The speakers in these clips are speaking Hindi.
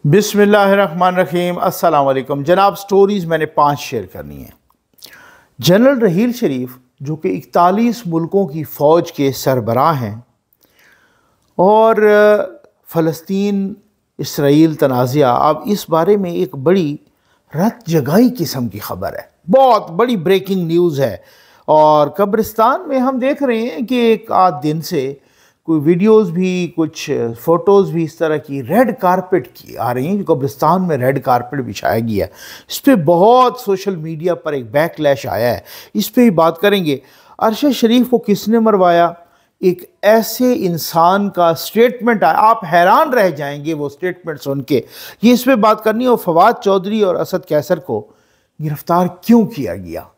बिस्मिल्लाहिर्रहमानिर्रहीम। अस्सलाम वालेकुम जनाब। स्टोरीज़ मैंने 5 शेयर करनी है। जनरल रहील शरीफ जो कि 41 मुल्कों की फ़ौज के सरबराह हैं और फ़लस्तीन इसराइल तनाज़ा, अब इस बारे में एक बड़ी रत जगाई किस्म की ख़बर है, बहुत बड़ी ब्रेकिंग न्यूज़ है। और कब्रिस्तान में हम देख रहे हैं कि एक आध दिन से कोई वीडियोस भी, कुछ फ़ोटोज़ भी इस तरह की रेड कारपेट की आ रही हैं। कब्रिस्तान में रेड कारपेट बिछाया गया है। इस पर बहुत सोशल मीडिया पर एक बैकलैश आया है, इस पर ही बात करेंगे। अरशद शरीफ को किसने मरवाया, एक ऐसे इंसान का स्टेटमेंट आया, आप हैरान रह जाएंगे वो स्टेटमेंट सुन के। ये इस पर बात करनी है। और फवाद चौधरी और असद कैसर को गिरफ्तार क्यों किया गया,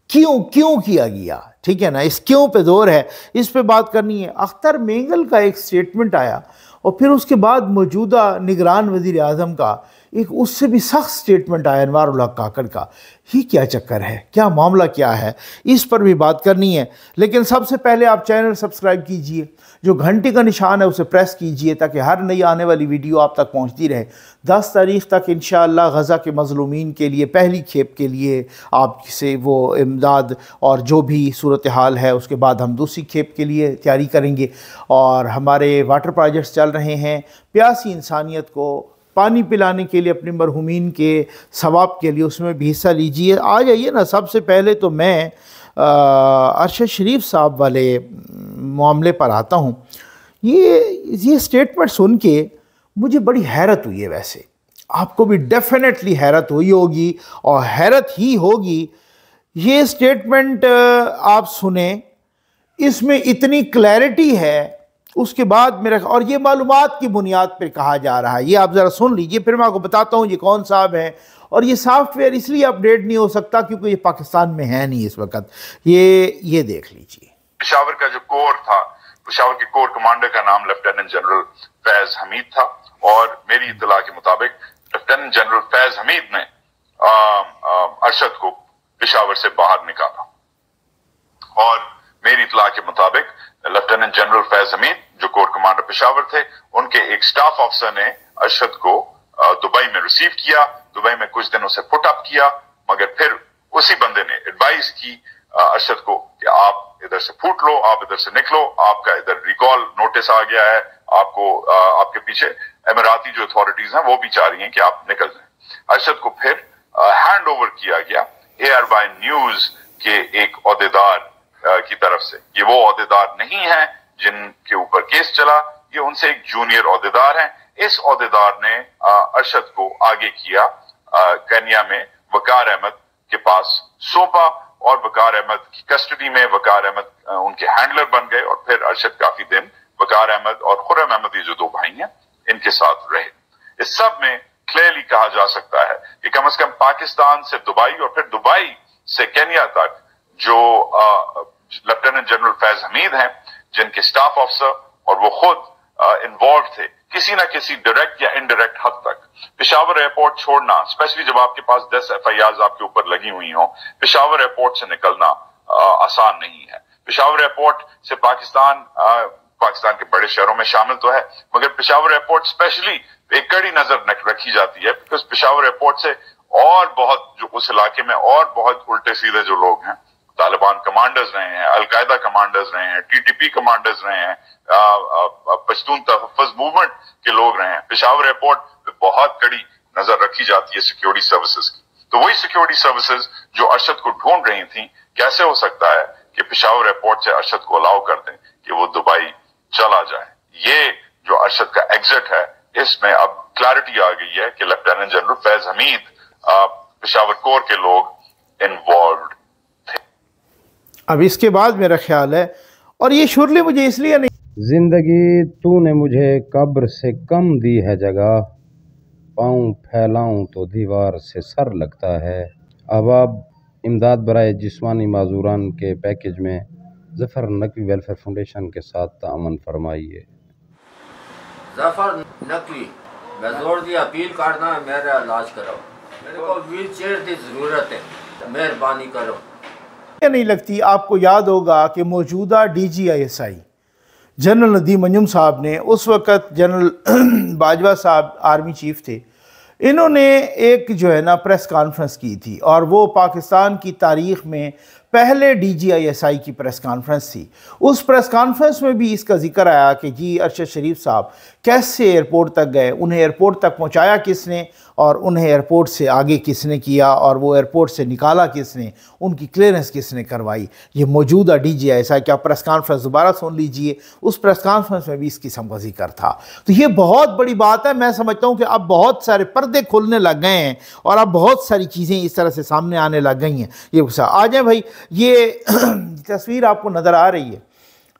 क्यों किया गया, ठीक है ना, इस क्यों पे जोर है, इस पे बात करनी है। अख्तर मेंगल का एक स्टेटमेंट आया और फिर उसके बाद मौजूदा निगरान वज़ीर आज़म का एक उससे भी सख्त स्टेटमेंट आया, अनवारुल हक काकड़ का। ये क्या चक्कर है, क्या मामला क्या है, इस पर भी बात करनी है। लेकिन सबसे पहले आप चैनल सब्सक्राइब कीजिए, जो घंटी का निशान है उसे प्रेस कीजिए ताकि हर नई आने वाली वीडियो आप तक पहुंचती रहे। 10 तारीख़ तक इंशाअल्लाह गज़ा के मज़लूमीन के लिए पहली खेप के लिए आपसे वो इमदाद और जो भी सूरत हाल है, उसके बाद हम दूसरी खेप के लिए तैयारी करेंगे। और हमारे वाटर प्रोजेक्ट्स चल रहे हैं, प्यासी इंसानियत को पानी पिलाने के लिए, अपने मरहुमीन के सवाब के लिए, उसमें भी हिस्सा लीजिए। आ जाइए ना। सबसे पहले तो मैं अरशद शरीफ साहब वाले मामले पर आता हूँ। ये स्टेटमेंट सुन के मुझे बड़ी हैरत हुई है। वैसे आपको भी डेफिनेटली हैरत हुई होगी और हैरत ही होगी। ये स्टेटमेंट आप सुने, इसमें इतनी क्लैरिटी है, उसके बाद मेरा, और ये मालूमात की बुनियाद पर कहा जा रहा है। ये आप ज़रा सुन लीजिए, फिर मैं आपको बताता हूँ ये कौन साहब है। और ये सॉफ्टवेयर इसलिए अपडेट नहीं हो सकता क्योंकि ये पाकिस्तान में है नहीं इस वक्त। ये देख लीजिए। पेशावर का जो कोर था, पेशावर के कोर कमांडर का नाम लेफ्टिनेंट जनरल फैज हमीद था और मेरी इत्तला के मुताबिक लेफ्टिनेंट जनरल फैज हमीद ने अरशद को पेशावर से बाहर निकाला। और मेरी इत्तला के मुताबिक लेफ्टिनेंट जनरल फैज हमीद जो कोर कमांडर पेशावर थे, उनके एक स्टाफ अफसर ने अरशद को दुबई में रिसीव किया। दुबई में कुछ दिन उसे पुट अप किया, मगर फिर उसी बंदे ने एडवाइस की अरशद को कि आप इधर से फूट लो, आप इधर से निकलो, आपका इधर रिकॉल नोटिस आ गया है, आपको आपके पीछे एमिराती जो अथॉरिटीज हैं वो भी चाह रही हैं कि आप निकल जाएं। अरशद को फिर हैंड ओवर किया गया ARY न्यूज के एक ओहदेदार की तरफ से। ये वो ओहदेदार नहीं है जिनके ऊपर केस चला, ये उनसे एक जूनियर ओहदेदार हैं। इस ओहदेदार ने अरशद को आगे किया, केन्या में वकार अहमद के पास सौंपा और वकार अहमद की कस्टडी में वकार अहमद उनके हैंडलर बन गए। और फिर अरशद काफी दिन वकार अहमद और खुर्रम अहमद, ये जो दो भाई हैं, इनके साथ रहे। इस सब में क्लियरली कहा जा सकता है कि कम से कम पाकिस्तान से दुबई और फिर दुबई से केन्या तक जो लेफ्टिनेंट जनरल फैज हमीद हैं, जिनके स्टाफ अफसर और वो खुद इन्वॉल्व थे किसी ना किसी डायरेक्ट या इनडायरेक्ट हद तक। पेशावर एयरपोर्ट छोड़ना, स्पेशली जब आपके पास 10 FIRs आपके ऊपर लगी हुई हो, पेशावर एयरपोर्ट से निकलना आसान नहीं है। पेशावर एयरपोर्ट से पाकिस्तान के बड़े शहरों में शामिल तो है, मगर पेशावर एयरपोर्ट स्पेशली एक कड़ी नजर रखी जाती है, बिकॉज पेशावर एयरपोर्ट से और बहुत जो उस इलाके में और बहुत उल्टे सीधे जो लोग हैं, तालिबान कमांडर्स रहे हैं, अलकायदा कमांडर्स रहे हैं, TTP कमांडर्स रहे हैं, पश्तून तहफ़्फ़ुज़ मूवमेंट के लोग रहे हैं। पेशावर एयरपोर्ट पे बहुत कड़ी नजर रखी जाती है सिक्योरिटी सर्विसेज की। तो वही सिक्योरिटी सर्विसेज जो अरशद को ढूंढ रही थी, कैसे हो सकता है कि पेशावर एयरपोर्ट से अरशद को अलाउ कर दें कि वो दुबई चला जाए। ये जो अरशद का एग्जिट है, इसमें अब क्लैरिटी आ गई है कि lieutenant general Faiz Hamid, Peshawar core के लोग इन्वॉल्व थे। अब इसके बाद मेरा ख्याल है, और ये शुरली मुझे इसलिए नहीं, जिंदगी तूने मुझे कब्र से कम दी है जगह, पाँव फैलाऊं तो दीवार से सर लगता है। अब आप इमदाद बराए जिस्मानी माजूरान के पैकेज में ज़फ़र नकवी वेलफेयर फाउंडेशन के साथ तामन फरमाइए। ज़फ़र नकवी, मैं जोर दिया अपील करना है, मेरा इलाज करो, मेरे को व्हील चेयर की ज़रूरत है, मेहरबानी करो। नहीं लगती। आपको याद होगा कि मौजूदा DGISI जनरल नदीम अंजुम साहब ने, उस वक़्त जनरल बाजवा साहब आर्मी चीफ थे, इन्होंने एक जो है ना प्रेस कॉन्फ्रेंस की थी और वो पाकिस्तान की तारीख़ में पहले DGISI की प्रेस कॉन्फ्रेंस थी। उस प्रेस कॉन्फ्रेंस में भी इसका जिक्र आया कि जी अरशद शरीफ साहब कैसे एयरपोर्ट तक गए, उन्हें एयरपोर्ट तक पहुंचाया किसने और उन्हें एयरपोर्ट से आगे किसने किया और वो एयरपोर्ट से निकाला किसने, उनकी क्लियरेंस किसने करवाई। ये मौजूदा DGISI की आप प्रेस कॉन्फ्रेंस दोबारा सुन लीजिए, उस प्रेस कॉन्फ्रेंस में भी इस किस्म का जिक्र था। तो ये बहुत बड़ी बात है। मैं समझता हूँ कि अब बहुत सारे पर्दे खुलने लग गए हैं और अब बहुत सारी चीज़ें इस तरह से सामने आने लग गई हैं। ये आ जाए भाई, ये तस्वीर आपको नज़र आ रही है,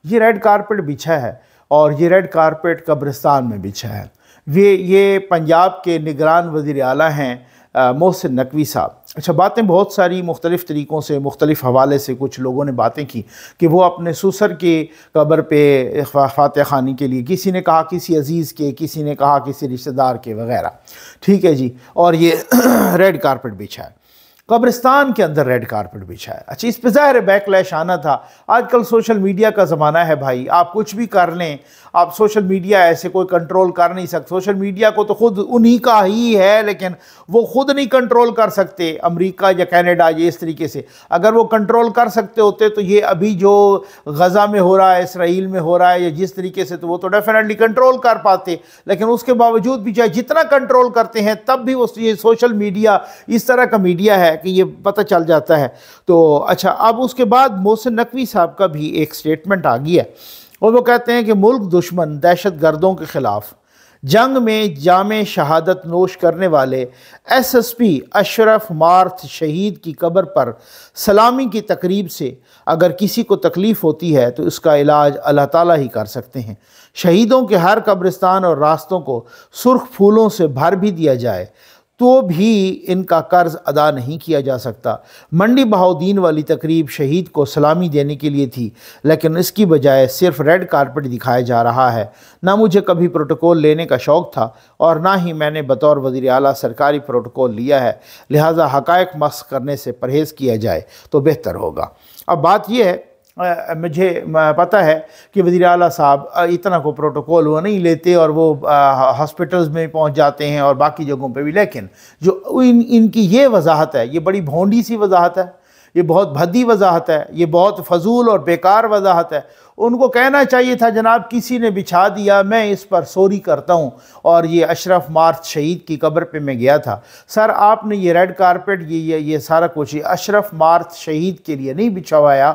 ये रेड कारपेट बिछा है और ये रेड कारपेट कब्रिस्तान में बिछा है। ये पंजाब के निगरान वज़ीर आला हैं मोहसिन नकवी साहब। अच्छा, बातें बहुत सारी मुख्तलिफ़ तरीक़ों से, मुख्तलिफ़ हवाले से कुछ लोगों ने बातें की कि वो अपने ससुर की कब्र पे फातिहा ख़ानी के लिए, किसी ने कहा किसी अजीज़ के, किसी ने कहा किसी रिश्तेदार के वग़ैरह, ठीक है जी। और ये रेड कारपेट बिछा है, कब्रिस्तान के अंदर रेड कारपेट बिछा है। अच्छा, इस पर ज़ाहिर बैकलैश आना था। आजकल सोशल मीडिया का ज़माना है भाई, आप कुछ भी कर लें, आप सोशल मीडिया ऐसे कोई कंट्रोल कर नहीं सकते। सोशल मीडिया को तो खुद उन्हीं का ही है, लेकिन वो खुद नहीं कंट्रोल कर सकते। अमेरिका या कनाडा ये इस तरीके से, अगर वो कंट्रोल कर सकते होते तो ये अभी जो गज़ा में हो रहा है, इसराइल में हो रहा है या जिस तरीके से, तो वो तो डेफिनेटली कंट्रोल कर पाते। लेकिन उसके बावजूद भी चाहे जितना कंट्रोल करते हैं तब भी वो ये सोशल मीडिया इस तरह का मीडिया है कि ये पता चल जाता है। तो अच्छा, अब उसके बाद मोहसिन नकवी साहब का भी एक स्टेटमेंट आ गया और वो कहते हैं कि मुल्क दुश्मन दहशत गर्दों के ख़िलाफ़ जंग में जामे शहादत नोश करने वाले SSP अशरफ मार्थ शहीद की कब्र पर सलामी की तकरीब से अगर किसी को तकलीफ़ होती है तो इसका इलाज अल्लाह ताला ही कर सकते हैं। शहीदों के हर कब्रिस्तान और रास्तों को सुर्ख फूलों से भर भी दिया जाए तो भी इनका कर्ज अदा नहीं किया जा सकता। मंडी बहाउद्दीन वाली तकरीब शहीद को सलामी देने के लिए थी, लेकिन इसकी बजाय सिर्फ रेड कारपेट दिखाया जा रहा है। ना मुझे कभी प्रोटोकॉल लेने का शौक़ था और ना ही मैंने बतौर वज़ीर आला सरकारी प्रोटोकॉल लिया है, लिहाजा हक़ाइक़ मस्ख़ करने से परहेज़ किया जाए तो बेहतर होगा। अब बात यह है, मुझे पता है कि वज़ीर आला साहब इतना को प्रोटोकॉल वो नहीं लेते और वो हॉस्पिटल्स में पहुंच जाते हैं और बाकी जगहों पे भी, लेकिन जो इनकी ये वजाहत है, ये बड़ी भोंडी सी वजाहत है, ये बहुत भद्दी वजाहत है, ये बहुत फजूल और बेकार वजाहत है। उनको कहना चाहिए था जनाब किसी ने बिछा दिया, मैं इस पर सॉरी करता हूँ और ये अशरफ मार्थ शहीद की कब्र पे मैं गया था। सर आपने ये रेड कारपेट ये सारा कुछ अशरफ मार्थ शहीद के लिए नहीं बिछवाया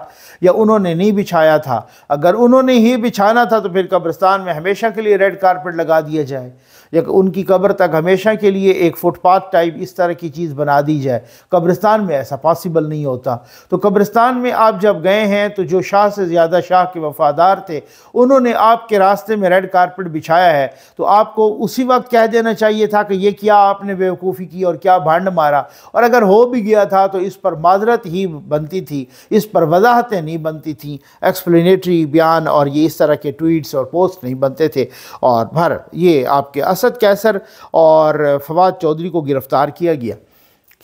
या उन्होंने नहीं बिछाया था। अगर उन्होंने ही बिछाना था तो फिर कब्रिस्तान में हमेशा के लिए रेड कारपेट लगा दिया जाए या उनकी कब्र तक हमेशा के लिए एक फुटपाथ टाइप इस तरह की चीज़ बना दी जाए। कब्रिस्तान में ऐसा पॉसिबल नहीं होता। तो कब्रिस्तान में आप जब गए हैं तो जो शाह से ज़्यादा शाह के वफ़ादार थे उन्होंने आपके रास्ते में रेड कारपेट बिछाया है, तो आपको उसी वक्त कह देना चाहिए था कि ये क्या आपने बेवकूफ़ी की और क्या भांड मारा। और अगर हो भी गया था तो इस पर माजरत ही बनती थी, इस पर वजाहतें नहीं बनती थी, एक्सप्लेनेटरी बयान और ये इस तरह के ट्वीट्स और पोस्ट नहीं बनते थे। और भर ये आपके असद कैसर और फवाद चौधरी को गिरफ़्तार किया गया,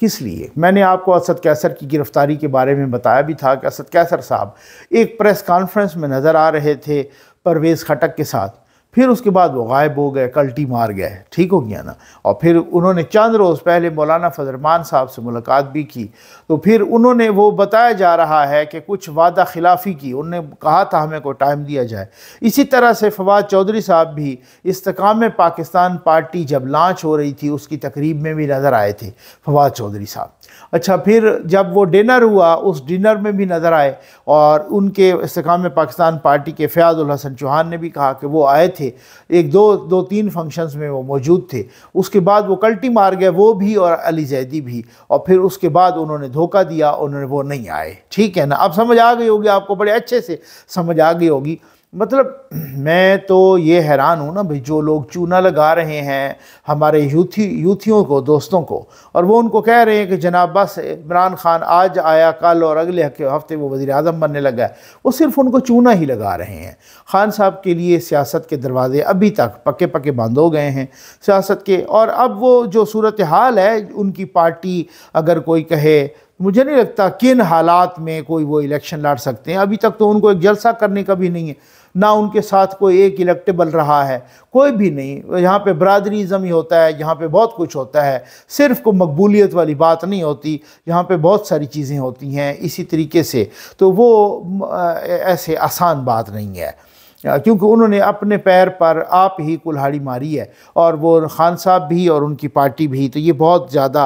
किस लिए? मैंने आपको असद कैसर की गिरफ़्तारी के बारे में बताया भी था कि असद कैसर साहब एक प्रेस कॉन्फ्रेंस में नज़र आ रहे थे परवेज़ खटक के साथ, फिर उसके बाद वो गायब हो गए, कल्टी मार गए, ठीक हो गया ना। और फिर उन्होंने चंद रोज़ पहले मौलाना फजल रहमान साहब से मुलाकात भी की, तो फिर उन्होंने वो बताया जा रहा है कि कुछ वादा खिलाफ़ी की, उन्होंने कहा था हमें को टाइम दिया जाए। इसी तरह से फवाद चौधरी साहब भी इस्तेकाम पाकिस्तान पार्टी जब लॉन्च हो रही थी उसकी तकरीब में भी नज़र आए थे फवाद चौधरी साहब। अच्छा, फिर जब वो डिनर हुआ उस डिनर में भी नज़र आए और उनके इस्तेकाम पाकिस्तान पार्टी के फ़याज़ुल हसन चौहान ने भी कहा कि वो आए थे, एक दो तीन फंक्शंस में वो मौजूद थे। उसके बाद वो कल्टी मार गए, वो भी और अली जैदी भी, और फिर उसके बाद उन्होंने धोखा दिया, उन्होंने वो नहीं आए, ठीक है ना। अब समझ आ गई होगी आपको, बड़े अच्छे से समझ आ गई होगी। मतलब मैं तो ये हैरान हूँ ना भाई, जो लोग चूना लगा रहे हैं हमारे यूथियों को, दोस्तों को, और वो उनको कह रहे हैं कि जनाब बस इमरान खान आज आया कल और अगले हफ्ते वो वज़ीर आज़म बनने लगा है, वो सिर्फ उनको चूना ही लगा रहे हैं। खान साहब के लिए सियासत के दरवाज़े अभी तक पक्के बंद हो गए हैं सियासत के। और अब वो जो सूरत हाल है उनकी पार्टी, अगर कोई कहे, मुझे नहीं लगता किन हालात में कोई वो इलेक्शन लड़ सकते हैं। अभी तक तो उनको एक जलसा करने का भी नहीं है। ना उनके साथ कोई एक इलेक्टेबल रहा है, कोई भी नहीं। यहाँ पे बरादरीज़म ही होता है, यहाँ पे बहुत कुछ होता है, सिर्फ को मकबूलियत वाली बात नहीं होती, यहाँ पे बहुत सारी चीज़ें होती हैं इसी तरीके से। तो वो ऐसे आसान बात नहीं है, क्योंकि उन्होंने अपने पैर पर आप ही कुल्हाड़ी मारी है, और वो खान साहब भी और उनकी पार्टी भी। तो ये बहुत ज़्यादा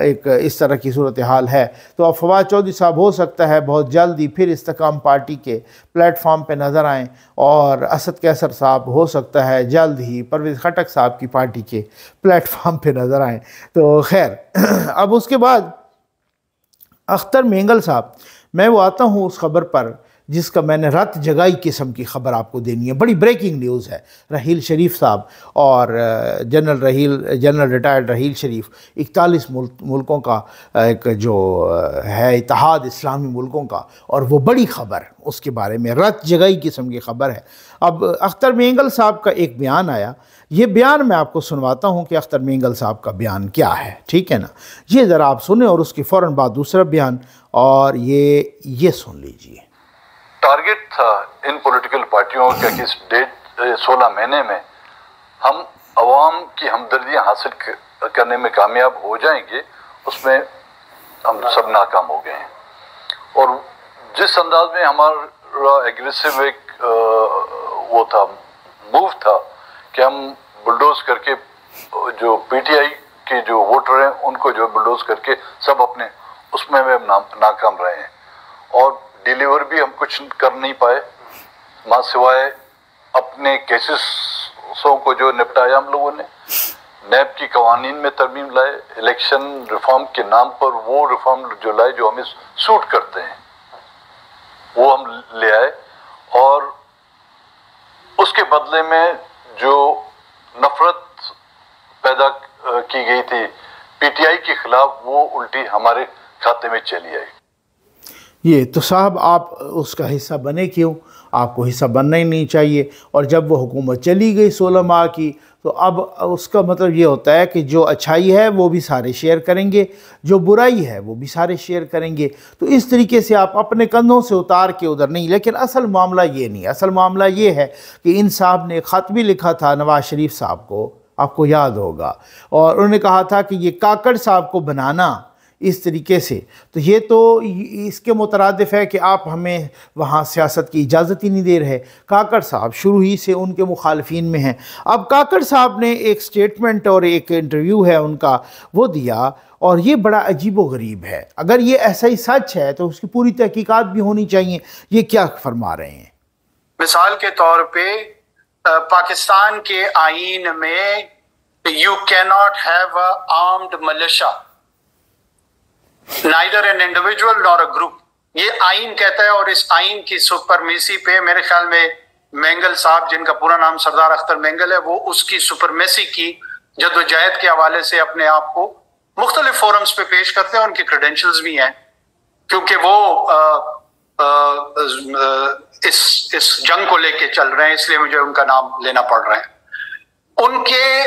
एक इस तरह की सूरत हाल है। तो अब फवाद चौधरी साहब हो सकता है बहुत जल्दी फिर इस्तेकाम पार्टी के प्लेटफॉर्म पे नज़र आएँ, और असद कैसर साहब हो सकता है जल्द ही परवेज़ खटक साहब की पार्टी के प्लेटफॉर्म पे नज़र आएँ। तो खैर अब उसके बाद अख्तर मेंगल साहब, मैं वो आता हूँ उस ख़बर पर जिसका मैंने रात जगाई किस्म की ख़बर आपको देनी है। बड़ी ब्रेकिंग न्यूज़ है। रहील शरीफ साहब और जनरल रिटायर्ड रहील शरीफ 41 मुल्कों का एक जो है इत्तेहाद इस्लामी मुल्कों का, और वो बड़ी ख़बर उसके बारे में रात जगाई किस्म की ख़बर है। अब अख्तर मेंगल साहब का एक बयान आया, ये बयान मैं आपको सुनवाता हूँ कि अख्तर मेंगल साहब का बयान क्या है, ठीक है ना। ये ज़रा आप सुने और उसके फ़ौरन बाद दूसरा बयान, और ये सुन लीजिए। टारगेट था इन पॉलिटिकल पार्टियों का कि इस 16 महीने में हम अवाम की हमदर्दियां हासिल करने में कामयाब हो जाएंगे, उसमें हम सब नाकाम हो गए हैं। और जिस अंदाज में हमारा एग्रेसिव एक वो था, मूव था कि हम बुलडोज करके जो पीटीआई के जो वोटर हैं उनको जो बुलडोज करके सब अपने उसमें हम नाकाम रहे हैं, और डिलीवर भी हम कुछ कर नहीं पाए, मां सिवाय अपने केसेसों को जो निपटाया हम लोगों ने। नैब की कवानीन में तरमीम लाए, इलेक्शन रिफॉर्म के नाम पर वो रिफॉर्म जो लाए जो हमें सूट करते हैं वो हम ले आए, और उसके बदले में जो नफरत पैदा की गई थी पीटीआई के खिलाफ वो उल्टी हमारे खाते में चली आई। ये तो साहब आप उसका हिस्सा बने क्यों? आपको हिस्सा बनना ही नहीं चाहिए। और जब वो हुकूमत चली गई 16 माह की, तो अब उसका मतलब ये होता है कि जो अच्छाई है वो भी सारे शेयर करेंगे, जो बुराई है वो भी सारे शेयर करेंगे। तो इस तरीके से आप अपने कंधों से उतार के उधर नहीं। लेकिन असल मामला ये नहीं, असल मामला ये है कि इन साहब ने ख़त भी लिखा था नवाज शरीफ साहब को, आपको याद होगा, और उन्होंने कहा था कि ये काकड़ साहब को बनाना इस तरीके से, तो ये तो इसके मुतरादिफ है कि आप हमें वहाँ सियासत की इजाज़त ही नहीं दे रहे। काकड़ साहब शुरू ही से उनके मुखालफिन में हैं। अब काकड़ साहब ने एक स्टेटमेंट और एक इंटरव्यू है उनका वो दिया, और ये बड़ा अजीब व गरीब है। अगर ये ऐसा ही सच है तो उसकी पूरी तहकीकात भी होनी चाहिए। ये क्या फरमा रहे हैं? मिसाल के तौर पे पाकिस्तान के आईन में you can not have a armed militia, neither an individual nor a group, ये आइन कहता है। और इस आइन की सुपरमेसी पे मेरे ख्याल में मेंगल साहब, जिनका पूरा नाम सरदार अख्तर मेंगल है, वो उसकी सुपरमेसी की जद्दोजहद के हवाले से अपने आप को मुख्तलिफ फोरम्स पे पेश करते हैं। उनके क्रेडेंशियल्स भी हैं, क्योंकि वो इस जंग को लेके चल रहे हैं, इसलिए मुझे उनका नाम लेना पड़ रहा है। उनके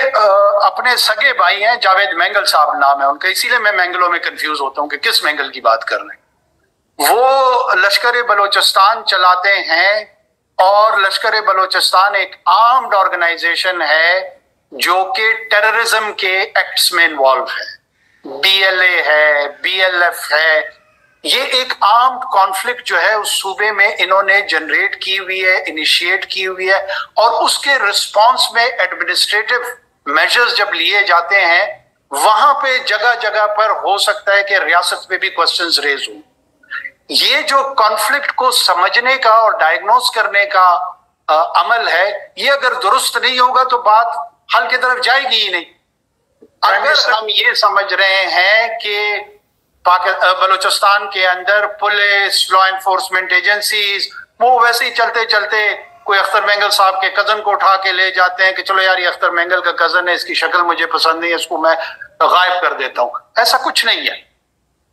अपने सगे भाई हैं, जावेद मेंगल साहब नाम है उनका, इसीलिए मैं मेंगलों में कंफ्यूज होता हूं कि किस मेंगल की बात कर रहे हैं। वो लश्कर बलोचिस्तान चलाते हैं, और लश्कर बलोचिस्तान एक आर्म्ड ऑर्गेनाइजेशन है जो कि टेररिज्म के एक्ट्स में इन्वॉल्व है। BLA है, BLF है। ये एक आर्म्ड कॉन्फ्लिक्ट जो है उस सूबे में इन्होंने जनरेट की हुई है, इनिशिएट की हुई है, और उसके रिस्पांस में एडमिनिस्ट्रेटिव मेजर्स जब लिए जाते हैं, वहां पे जगह जगह पर हो सकता है कि रियासत पे भी क्वेश्चंस रेज हो। ये जो कॉन्फ्लिक्ट को समझने का और डायग्नोस करने का अमल है, ये अगर दुरुस्त नहीं होगा तो बात हल की तरफ जाएगी ही नहीं। अगर हम ये समझ रहे हैं कि बलूचिस्तान के अंदर पुलिस, लॉ एनफोर्समेंट एजेंसीज वो वैसे ही चलते चलते कोई अख्तर मेंगल साहब के कजन को उठा के ले जाते हैं कि चलो यार ये अख्तर मेंगल का कजन है, इसकी शक्ल मुझे पसंद नहीं है, इसको मैं गायब कर देता हूं, ऐसा कुछ नहीं है।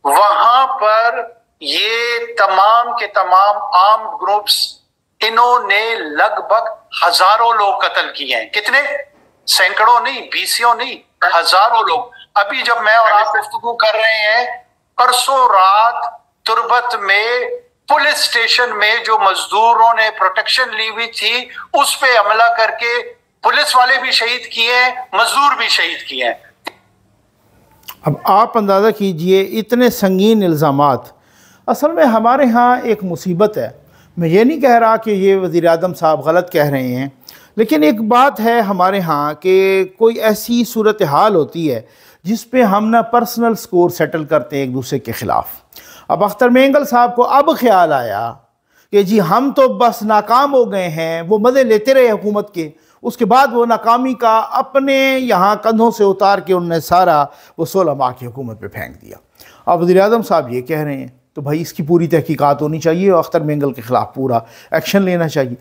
वहां पर ये तमाम के तमाम आर्म्ड ग्रुप्स, इन्होंने लगभग हजारों लोग कत्ल किए हैं। कितने? सैकड़ों नहीं, बीसियों नहीं, हजारों लोग। अभी जब मैं और आप गुफ्तगू कर रहे हैं, परसों रात तुर्बत में पुलिस स्टेशन में जो मजदूरों ने प्रोटेक्शन ली हुई थी उस पे हमला करके पुलिस वाले भी शहीद किए, मजदूर भी शहीद किए। अब आप अंदाज़ा कीजिए इतने संगीन इल्ज़ामात। असल में हमारे यहाँ एक मुसीबत है। मैं ये नहीं कह रहा कि ये वज़ीर आज़म साहब गलत कह रहे हैं, लेकिन एक बात है हमारे यहाँ कि कोई ऐसी सूरत हाल होती है जिस पे हम ना पर्सनल स्कोर सेटल करते हैं एक दूसरे के ख़िलाफ़। अब अख्तर मेंगल साहब को अब ख्याल आया कि जी हम तो बस नाकाम हो गए हैं, वो मज़े लेते रहे हुकूमत के, उसके बाद वो नाकामी का अपने यहाँ कंधों से उतार के उन्होंने सारा वो 16 माह की हुकूमत पे फेंक दिया। अब वज़ीर आज़म साहब ये कह रहे हैं तो भाई इसकी पूरी तहकीकात होनी चाहिए और अख्तर मेंगल के ख़िलाफ़ पूरा एक्शन लेना चाहिए।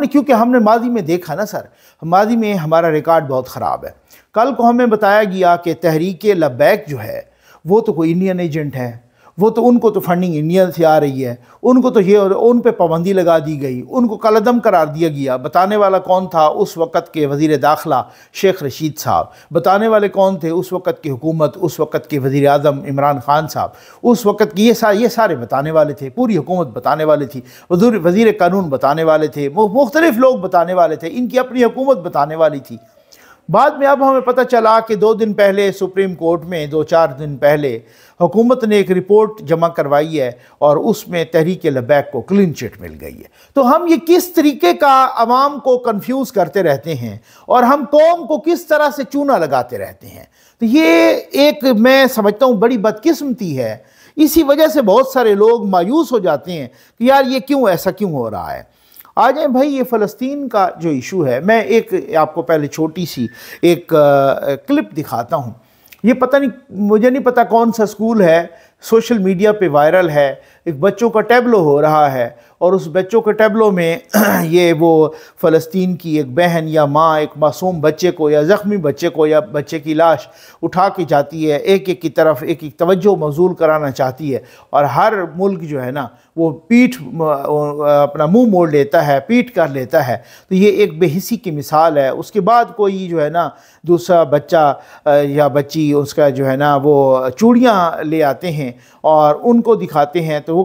क्योंकि हमने माजी में देखा ना सर, माजी में हमारा रिकॉर्ड बहुत ख़राब है। कल को हमें बताया गया कि तहरीक लब्बैक जो है वो तो कोई इंडियन एजेंट है, वो तो उनको तो फंडिंग इंडिया से आ रही है, उनको तो ये उन पे पाबंदी लगा दी गई, उनको कलअदम करार दिया गया। बताने वाला कौन था? उस वक़्त के वज़ीर दाखिला शेख रशीद साहब। बताने वाले कौन थे? उस वक़्त की हुकूमत, उस वक़्त के वज़ीर आज़म इमरान खान साहब, उस वक़्त की ये सारे बताने वाले थे, पूरी हुकूमत बताने वाली थी, वज़ीर कानून बताने वाले थे, मुख्तलिफ लोग बताने वाले थे, इनकी अपनी हुकूमत बताने वाली थी। बाद में अब हमें पता चला कि 2 दिन पहले सुप्रीम कोर्ट में 2-4 दिन पहले हुकूमत ने एक रिपोर्ट जमा करवाई है और उसमें तहरीक लब्बैक को क्लीन चिट मिल गई है। तो हम ये किस तरीके का आवाम को कंफ्यूज करते रहते हैं और हम कौम को किस तरह से चूना लगाते रहते हैं। तो ये एक मैं समझता हूँ बड़ी बदकिस्मती है। इसी वजह से बहुत सारे लोग मायूस हो जाते हैं कि यार ये क्यों ऐसा क्यों हो रहा है। आ जाए भाई, ये फ़लस्तीन का जो इशू है, मैं एक आपको पहले छोटी सी एक क्लिप दिखाता हूँ। ये पता नहीं, मुझे नहीं पता कौन सा स्कूल है, सोशल मीडिया पे वायरल है। एक बच्चों का टैबलो हो रहा है और उस बच्चों के टैबलो में ये वो फ़लस्तीन की एक बहन या माँ एक मासूम बच्चे को या ज़ख्मी बच्चे को या बच्चे की लाश उठा के जाती है, एक एक की तरफ एक एक तवज्जो मौजूल कराना चाहती है। और हर मुल्क जो है ना वो पीठ अपना मुंह मोड़ लेता है, पीठ कर लेता है। तो ये एक बेहिसी की मिसाल है। उसके बाद कोई जो है ना दूसरा बच्चा या बच्ची उसका जो है ना वो चूड़ियाँ ले आते हैं और उनको दिखाते हैं, तो वो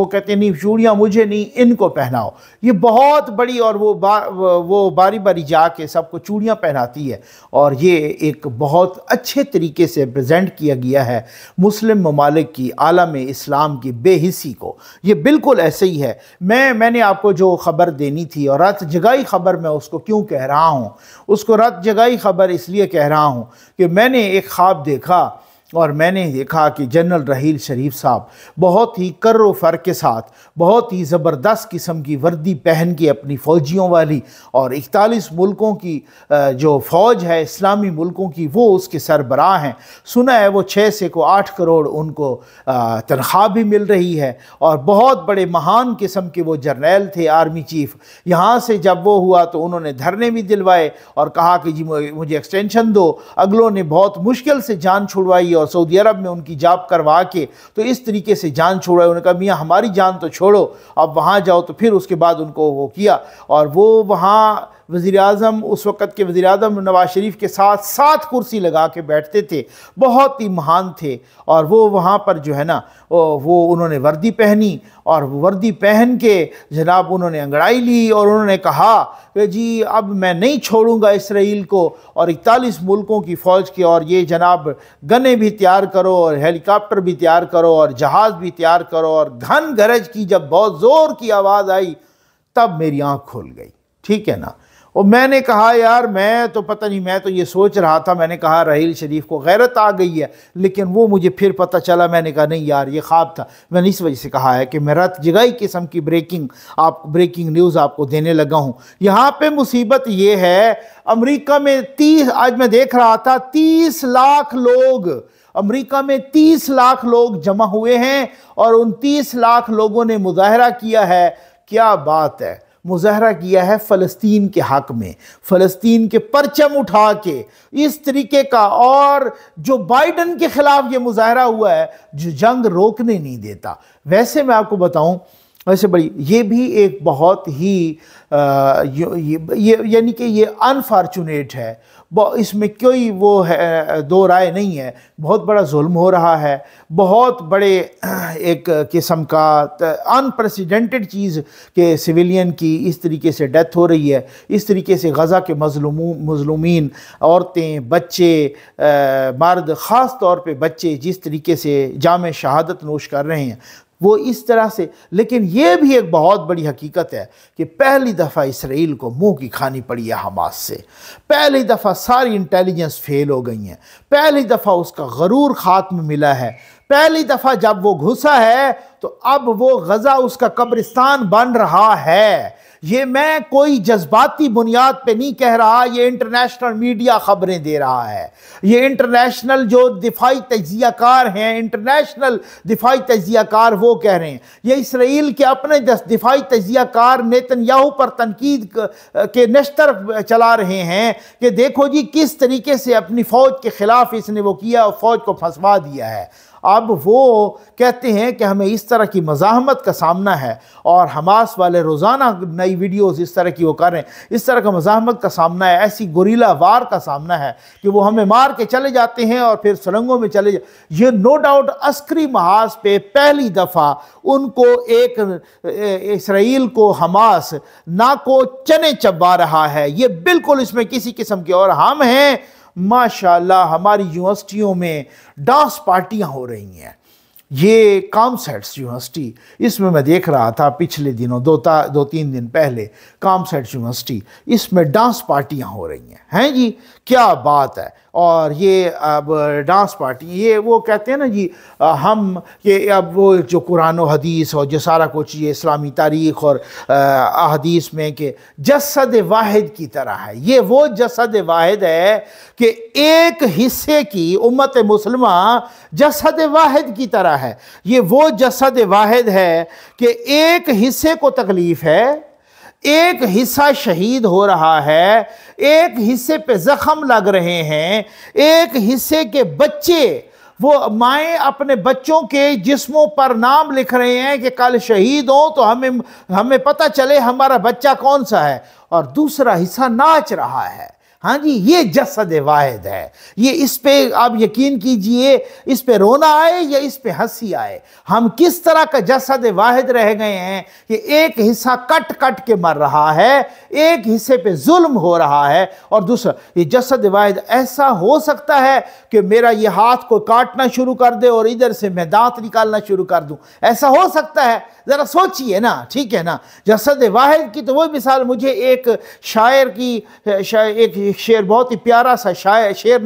कहते हैं नहीं चूड़ियाँ मुझे नहीं, इनको पहनाओ। ये बहुत बड़ी, और वो बारी बारी जाके सबको चूड़ियाँ पहनाती है। और ये एक बहुत अच्छे तरीके से प्रेजेंट किया गया है मुस्लिम ममालिक की आलम इस्लाम की बेहिसी को। ये बिल्कुल ऐसे ही है। मैंने आपको जो ख़बर देनी थी और रात जगाई ख़बर मैं उसको क्यों कह रहा हूँ, उसको रात जगाई ख़बर इसलिए कह रहा हूँ कि मैंने एक ख्वाब देखा और मैंने देखा कि जनरल रहील शरीफ साहब बहुत ही कर्रो फ़र के साथ बहुत ही ज़बरदस्त किस्म की वर्दी पहन के अपनी फ़ौजियों वाली और 41 मुल्कों की जो फ़ौज है इस्लामी मुल्कों की वो उसके सरबराह हैं। सुना है वो 6 से 8 करोड़ उनको तनख्वाह भी मिल रही है और बहुत बड़े महान किस्म के वो जर्नैल थे, आर्मी चीफ़। यहाँ से जब वो हुआ तो उन्होंने धरने भी दिलवाए और कहा कि जी मुझे एक्सटेंशन दो। अगलों ने बहुत मुश्किल से जान छुड़वाई और सऊदी अरब में उनकी जॉब करवा के तो इस तरीके से जान छोड़ा। उन्होंने कहा मियाँ हमारी जान तो छोड़ो, अब वहाँ जाओ। तो फिर उसके बाद उनको वो किया और वो वहाँ वज़ीर आज़म उस वक़्त के वज़ीर आज़म नवाज़ शरीफ के साथ 7 कुर्सी लगा के बैठते थे, बहुत ही महान थे। और वो वहाँ पर जो है ना वो उन्होंने वर्दी पहनी और वर्दी पहन के जनाब उन्होंने अंगड़ाई ली और उन्होंने कहा कि जी अब मैं नहीं छोड़ूंगा इसराइल को और 41 मुल्कों की फ़ौज के, और ये जनाब गने भी तैयार करो और हेलीकॉप्टर भी तैयार करो और जहाज़ भी तैयार करो। और घन गरज की जब बहुत ज़ोर की आवाज़ आई तब मेरी आँख खुल गई, ठीक है ना। और मैंने कहा यार मैं तो पता नहीं, मैं तो ये सोच रहा था, मैंने कहा रहील शरीफ को गैरत आ गई है, लेकिन वो मुझे फिर पता चला, मैंने कहा नहीं यार ये ख्वाब था। मैंने इस वजह से कहा है कि मैं रात जगाई किस्म की ब्रेकिंग न्यूज़ आपको देने लगा हूँ। यहाँ पे मुसीबत ये है, अमेरिका में 30, आज मैं देख रहा था 30 लाख लोग, अमेरिका में 30 लाख लोग जमा हुए हैं और उन 30 लाख लोगों ने मुजाहरा किया है। क्या बात है, मुजाहरा किया है फ़लस्तीन के हक़ में, फ़लस्तीन के परचम उठा के इस तरीके का। और जो बाइडन के ख़िलाफ़ ये मुजाहरा हुआ है जो जंग रोकने नहीं देता। वैसे मैं आपको बताऊं वैसे बड़ी ये भी एक बहुत ही यानी कि ये अनफॉर्चुनेट है, इसमें कोई वो है दो राय नहीं है। बहुत बड़ा जुल्म हो रहा है, बहुत बड़े एक किस्म का अनप्रेसिडेंटेड चीज़ के सिविलियन की इस तरीके से डेथ हो रही है, इस तरीके से गज़ा के मज़लूमीन औरतें बच्चे मर्द ख़ास तौर पे बच्चे जिस तरीके से जाम शहादत नोश कर रहे हैं वो इस तरह से। लेकिन ये भी एक बहुत बड़ी हकीकत है कि पहली दफ़ा इसराइल को मुंह की खानी पड़ी है हमास से, पहली दफ़ा सारी इंटेलिजेंस फेल हो गई है, पहली दफ़ा उसका गरूर ख़ात्म मिला है, पहली दफ़ा जब वो घुसा है तो अब वो गज़ा उसका कब्रिस्तान बन रहा है। ये मैं कोई जज्बाती बुनियाद पे नहीं कह रहा, ये इंटरनेशनल मीडिया खबरें दे रहा है, ये इंटरनेशनल जो दिफाई तज्जियाकार हैं, इंटरनेशनल दिफाई तज्जियाकार वो कह रहे हैं, ये इसराइल के अपने दिफाई तज्जियाकार नेतन्याहू पर तनकीद के नश्तर चला रहे हैं कि देखो जी किस तरीके से अपनी फ़ौज के ख़िलाफ़ इसने वो किया और फ़ौज को फंसवा दिया है। अब वो कहते हैं कि हमें इस तरह की मज़ाहमत का सामना है और हमास वाले रोज़ाना नई वीडियोज़ इस तरह की वो कर रहे हैं, इस तरह का मज़ाहमत का सामना है, ऐसी गुरीला वार का सामना है कि वो हमें मार के चले जाते हैं और फिर सुरंगों में चले ये नो डाउट अस्करी महाज पे पहली दफ़ा उनको एक इसराइल को हमास ना को चने चबा रहा है, ये बिल्कुल इसमें किसी किस्म के। और हम हैं माशाल्लाह हमारी यूनिवर्सिटियों में डांस पार्टियां हो रही हैं, ये कॉमसेट्स यूनिवर्सिटी, इसमें मैं देख रहा था पिछले दिनों 2-3 दिन पहले कॉमसेट्स यूनिवर्सिटी, इसमें डांस पार्टियां हो रही हैं जी, क्या बात है। और ये अब डांस पार्टी ये वो कहते हैं ना जी हम ये अब वो जो कुरान और हदीस और जो सारा कुछ ये इस्लामी तारीख़ और अहदीस में कि जसद वाहिद की तरह है, ये वो जसद वाहिद है कि एक हिस्से की उम्मत मुसलमा जसद वाहिद की तरह है, ये वो जसद वाहिद है कि एक हिस्से को तकलीफ़ है, एक हिस्सा शहीद हो रहा है, एक हिस्से पे जख्म लग रहे हैं, एक हिस्से के बच्चे वो माएँ अपने बच्चों के जिस्मों पर नाम लिख रहे हैं कि कल शहीद हो तो हमें पता चले हमारा बच्चा कौन सा है, और दूसरा हिस्सा नाच रहा है। हाँ जी, ये जसद वाहिद है। ये इस पे आप यकीन कीजिए, इस पे रोना आए या इस पे हंसी आए, हम किस तरह का जसद वाहिद रह गए हैं कि एक हिस्सा कट कट के मर रहा है, एक हिस्से पे जुल्म हो रहा है, और दूसरा ये जसद वाहिद ऐसा हो सकता है कि मेरा ये हाथ को काटना शुरू कर दे और इधर से मैं दांत निकालना शुरू कर दूं, ऐसा हो सकता है? ज़रा सोचिए ना, ठीक है ना। जसद वाहिद की तो वो मिसाल मुझे एक शायर की एक शेर बहुत ही प्यारा सा शेर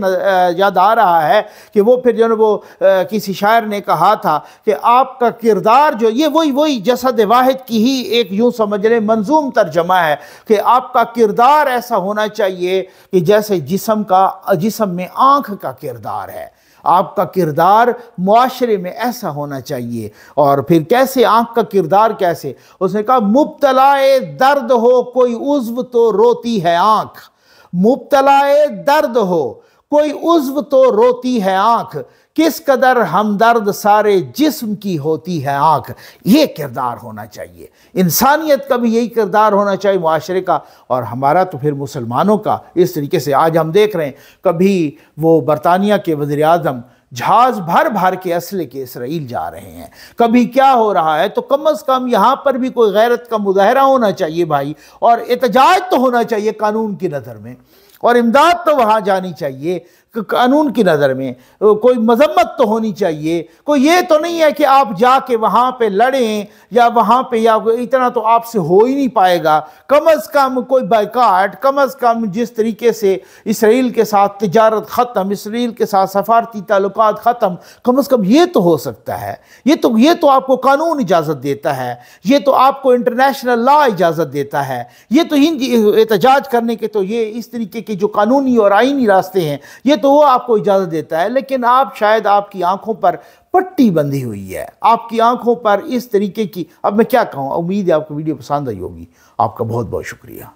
याद आ रहा है कि वो फिर जो है वो किसी शायर ने कहा था कि आपका किरदार जो ये वही जसद वाहिद की ही एक यूँ समझ लें मंजूम तर्जमा है कि आपका किरदार ऐसा होना चाहिए कि जैसे जिस्म में आँख का किरदार है, आपका किरदार मुआशरे में ऐसा होना चाहिए। और फिर कैसे आँख का किरदार कैसे, उसने कहा मुब्तलाए दर्द हो कोई उज़्व तो रोती है आँख, मुब्तलाए दर्द हो कोई उज़्व तो रोती है आँख, किस कदर हमदर्द सारे जिस्म की होती है आँख। ये किरदार होना चाहिए, इंसानियत का भी यही किरदार होना चाहिए मुआशरे का, और हमारा तो फिर मुसलमानों का इस तरीके से। आज हम देख रहे हैं कभी वो बरतानिया के वज़ीर आज़म जहाज़ भर भर के असले के इसराइल जा रहे हैं, कभी क्या हो रहा है, तो कम अज़ कम यहाँ पर भी कोई गैरत का मुजाहरा होना चाहिए भाई, और एहतजाज तो होना चाहिए कानून की नज़र में, और इमदाद तो वहाँ जानी चाहिए कानून की नज़र में, कोई मजम्मत तो होनी चाहिए। कोई ये तो नहीं है कि आप जाके वहाँ पे लड़ें या वहाँ पे, या इतना तो आपसे हो ही नहीं पाएगा। कम अज़ कम कोई बाइकाट, कम अज़ कम जिस तरीके से इसराइल के साथ तिजारत ख़त्म, इसराइल के साथ सफारती ताल्लुकात ख़त्म, कम अज़ कम ये तो हो सकता है। ये तो आपको कानून इजाज़त देता है, ये तो आपको इंटरनेशनल लॉ इजाज़त देता है, ये तो एहतजाज करने के तो ये इस तरीके के जो कानूनी और आईनी रास्ते हैं ये तो वो आपको इजाज़त देता है। लेकिन आप शायद आपकी आंखों पर पट्टी बंधी हुई है, आपकी आंखों पर इस तरीके की, अब मैं क्या कहूँ। उम्मीद है आपको वीडियो पसंद आई होगी। आपका बहुत बहुत शुक्रिया।